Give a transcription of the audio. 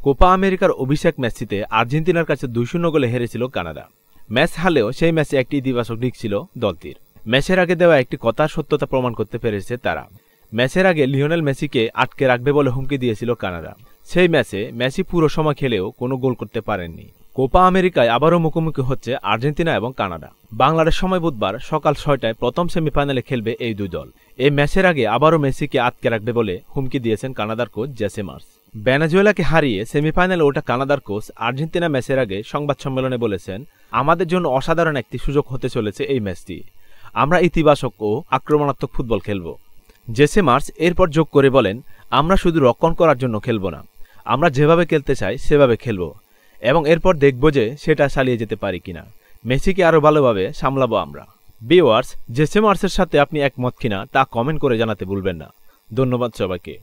Copa আমেরিকার অভিষেক ম্যাচটিতে আর্জেন্টিনার কাছে 2-0 গোলে হেরেছিল কানাডা। ম্যাচ হারলেও সেই ম্যাচে একটি ইতিবাচক দিক ছিল দলটির। ম্যাচের আগে দেওয়া একটি কথার সত্যতা প্রমাণ করতে পেরেছে তারা। ম্যাচের আগে লিওনেল মেসিকে আটকে রাখবে বলে হুমকি দিয়েছিল কানাডা। সেই ম্যাচে মেসি পুরো সময় খেলেও কোনো গোল করতে পারেননি। কোপা আমেরিকায় আবারও মুখোমুখি হচ্ছে আর্জেন্টিনা এবং কানাডা। বাংলাদেশ সময় বুধবার সকাল 6টায় প্রথম সেমিফাইনালে খেলবে এই দুই দল। এই ম্যাচের আগে আবারও মেসিকে আটকে রাখবে বলে হুমকি দিয়েছেন কানাডার কোচ জেসে মার্স। ভেনেজুয়েলাকে হারিয়ে সেমিফাইনালে ওঠা কানাডার কোচ আর্জেন্টিনা ম্যাচের আগে সংবাদ সম্মেলনে বলেছেন, আমাদের জন্য অসাধারণ একটি সুযোগ হতে চলেছে এই ম্যাচটি। আমরা ইতিবাচক ও আক্রমণাত্মক ফুটবল খেলব। জেসে মার্স এরপর যোগ করে বলেন, আমরা শুধু রক্ষণ করার জন্য খেলব না, আমরা যেভাবে খেলতে চাই সেভাবে খেলব এবং এরপর দেখব যে সেটা চালিয়ে যেতে পারি কিনা। মেসিকে আরও ভালোভাবে সামলাবো আমরা। ভিউয়ার্স, জেসে মার্সের সাথে আপনি একমত কিনা তা কমেন্ট করে জানাতে ভুলবেন না। ধন্যবাদ সবাইকে।